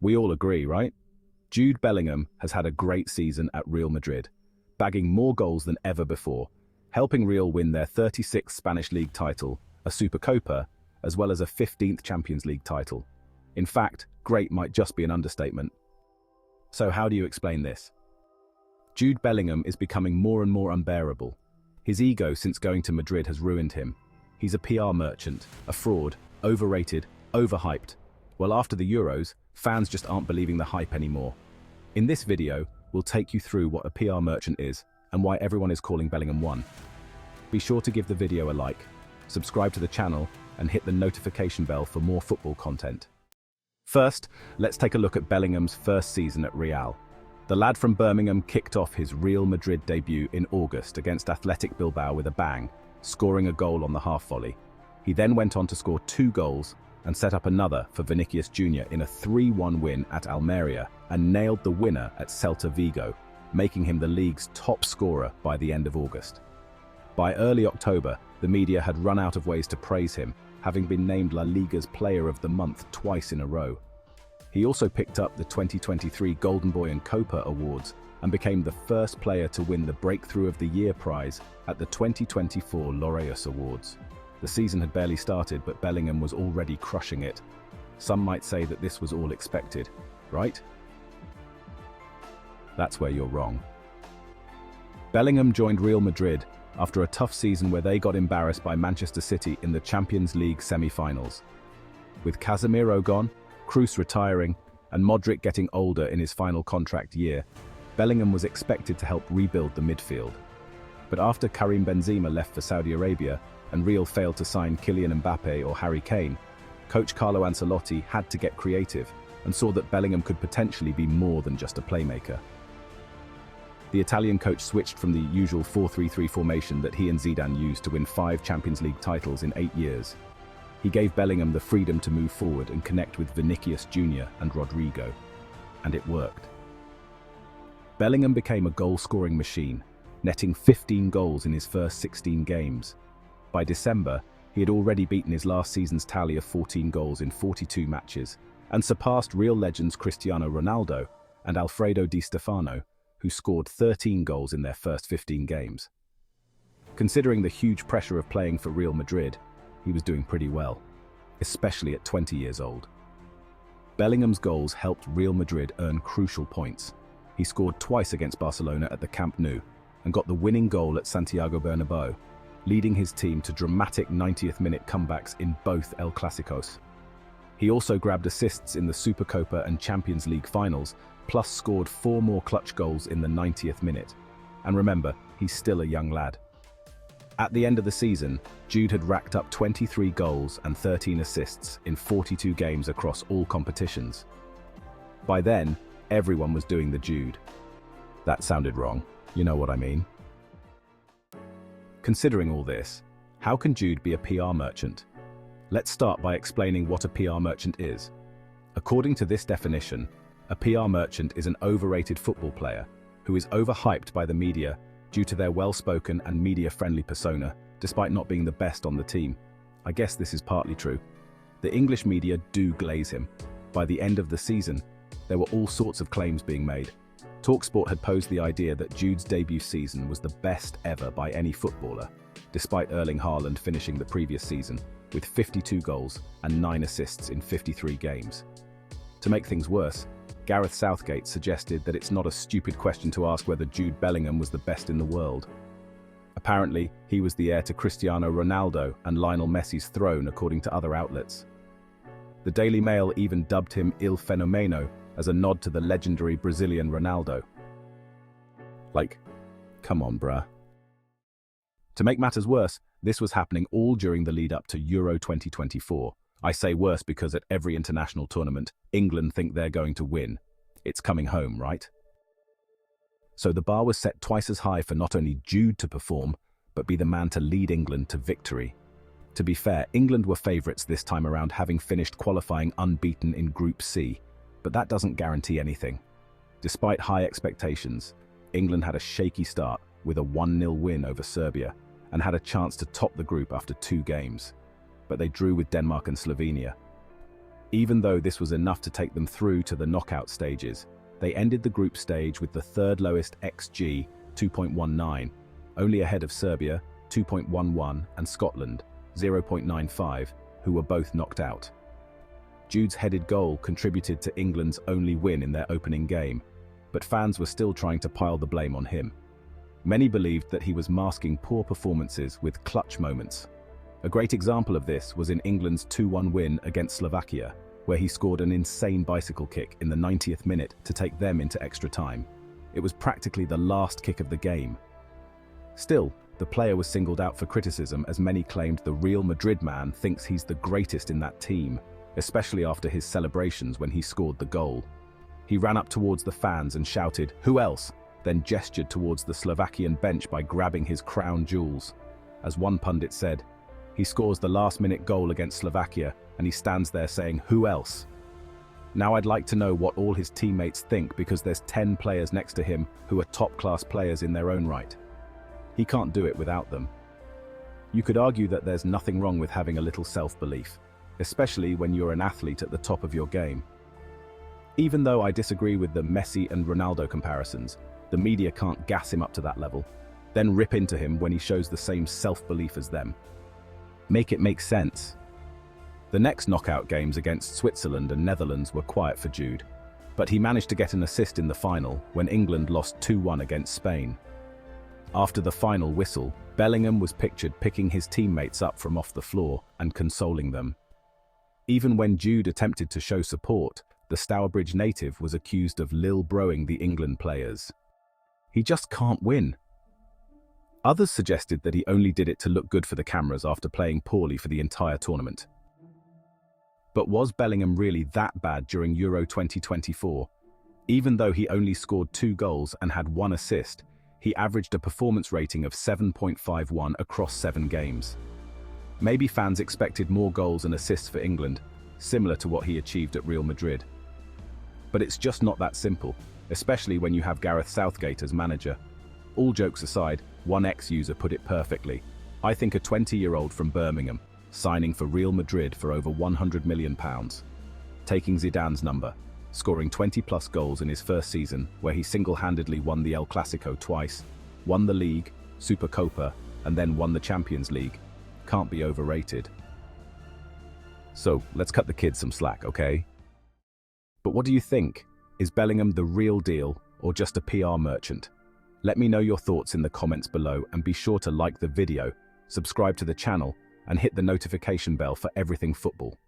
We all agree, right? Jude Bellingham has had a great season at Real Madrid, bagging more goals than ever before, helping Real win their 36th Spanish League title, a Supercopa, as well as a 15th Champions League title. In fact, great might just be an understatement. So how do you explain this? Jude Bellingham is becoming more and more unbearable. His ego since going to Madrid has ruined him. He's a PR merchant, a fraud, overrated, overhyped. Well, after the Euros, fans just aren't believing the hype anymore. In this video, we'll take you through what a PR merchant is and why everyone is calling Bellingham one. Be sure to give the video a like, subscribe to the channel, and hit the notification bell for more football content. First, let's take a look at Bellingham's first season at Real. The lad from Birmingham kicked off his Real Madrid debut in August against Athletic Bilbao with a bang, scoring a goal on the half volley. He then went on to score 2 goals and set up another for Vinicius Jr. in a 3-1 win at Almeria and nailed the winner at Celta Vigo, making him the league's top scorer by the end of August. By early October, the media had run out of ways to praise him, having been named La Liga's Player of the Month twice in a row. He also picked up the 2023 Golden Boy and Copa awards and became the first player to win the Breakthrough of the Year prize at the 2024 Laureus Awards. The season had barely started, but Bellingham was already crushing it. Some might say that this was all expected, right? That's where you're wrong. Bellingham joined Real Madrid after a tough season where they got embarrassed by Manchester City in the Champions League semi-finals. With Casemiro gone, Kroos retiring, and Modric getting older in his final contract year, Bellingham was expected to help rebuild the midfield. But after Karim Benzema left for Saudi Arabia and Real failed to sign Kylian Mbappe or Harry Kane, coach Carlo Ancelotti had to get creative and saw that Bellingham could potentially be more than just a playmaker. The Italian coach switched from the usual 4-3-3 formation that he and Zidane used to win 5 Champions League titles in 8 years. He gave Bellingham the freedom to move forward and connect with Vinicius Jr. and Rodrigo. And it worked. Bellingham became a goal-scoring machine, netting 15 goals in his first 16 games. By December, he had already beaten his last season's tally of 14 goals in 42 matches and surpassed Real legends Cristiano Ronaldo and Alfredo Di Stefano, who scored 13 goals in their first 15 games. Considering the huge pressure of playing for Real Madrid, he was doing pretty well, especially at 20 years old. Bellingham's goals helped Real Madrid earn crucial points. He scored twice against Barcelona at the Camp Nou and got the winning goal at Santiago Bernabeu, leading his team to dramatic 90th-minute comebacks in both El Clásicos. He also grabbed assists in the Supercopa and Champions League finals, plus scored 4 more clutch goals in the 90th minute. And remember, he's still a young lad. At the end of the season, Jude had racked up 23 goals and 13 assists in 42 games across all competitions. By then, everyone was doing the Jude. That sounded wrong, you know what I mean. Considering all this, how can Jude be a PR merchant? Let's start by explaining what a PR merchant is. According to this definition, a PR merchant is an overrated football player who is overhyped by the media due to their well-spoken and media-friendly persona, despite not being the best on the team. I guess this is partly true. The English media do glaze him. By the end of the season, there were all sorts of claims being made. TalkSport had posed the idea that Jude's debut season was the best ever by any footballer, despite Erling Haaland finishing the previous season with 52 goals and 9 assists in 53 games. To make things worse, Gareth Southgate suggested that it's not a stupid question to ask whether Jude Bellingham was the best in the world. Apparently, he was the heir to Cristiano Ronaldo and Lionel Messi's throne, according to other outlets. The Daily Mail even dubbed him Il Fenomeno as a nod to the legendary Brazilian Ronaldo. Like, come on, bruh. To make matters worse, this was happening all during the lead-up to Euro 2024. I say worse because at every international tournament, England think they're going to win. It's coming home, right? So the bar was set twice as high for not only Jude to perform, but be the man to lead England to victory. To be fair, England were favourites this time around, having finished qualifying unbeaten in Group C, but that doesn't guarantee anything. Despite high expectations, England had a shaky start with a 1-0 win over Serbia and had a chance to top the group after 2 games. But they drew with Denmark and Slovenia. Even though this was enough to take them through to the knockout stages, they ended the group stage with the third lowest XG, 2.19, only ahead of Serbia, 2.11, and Scotland, 0.95, who were both knocked out. Jude's headed goal contributed to England's only win in their opening game, but fans were still trying to pile the blame on him. Many believed that he was masking poor performances with clutch moments. A great example of this was in England's 2-1 win against Slovakia, where he scored an insane bicycle kick in the 90th minute to take them into extra time. It was practically the last kick of the game. Still, the player was singled out for criticism as many claimed the Real Madrid man thinks he's the greatest in that team, especially after his celebrations when he scored the goal. He ran up towards the fans and shouted, "Who else?" then gestured towards the Slovakian bench by grabbing his crown jewels. As one pundit said, he scores the last-minute goal against Slovakia and he stands there saying, "Who else?" Now I'd like to know what all his teammates think, because there's 10 players next to him who are top-class players in their own right. He can't do it without them. You could argue that there's nothing wrong with having a little self-belief, especially when you're an athlete at the top of your game. Even though I disagree with the Messi and Ronaldo comparisons, the media can't gas him up to that level, then rip into him when he shows the same self-belief as them. Make it make sense. The next knockout games against Switzerland and Netherlands were quiet for Jude, but he managed to get an assist in the final when England lost 2-1 against Spain. After the final whistle, Bellingham was pictured picking his teammates up from off the floor and consoling them. Even when Jude attempted to show support, the Stourbridge native was accused of lil-broing the England players. He just can't win. Others suggested that he only did it to look good for the cameras after playing poorly for the entire tournament. But was Bellingham really that bad during Euro 2024? Even though he only scored 2 goals and had 1 assist, he averaged a performance rating of 7.51 across 7 games. Maybe fans expected more goals and assists for England, similar to what he achieved at Real Madrid. But it's just not that simple, especially when you have Gareth Southgate as manager. All jokes aside, one ex-user put it perfectly. I think a 20-year-old from Birmingham, signing for Real Madrid for over £100 million, taking Zidane's number, scoring 20-plus goals in his first season, where he single-handedly won the El Clasico twice, won the league, Supercopa, and then won the Champions League, can't be overrated. So, let's cut the kids some slack, okay? But what do you think? Is Bellingham the real deal, or just a PR merchant? Let me know your thoughts in the comments below, and be sure to like the video, subscribe to the channel, and hit the notification bell for everything football.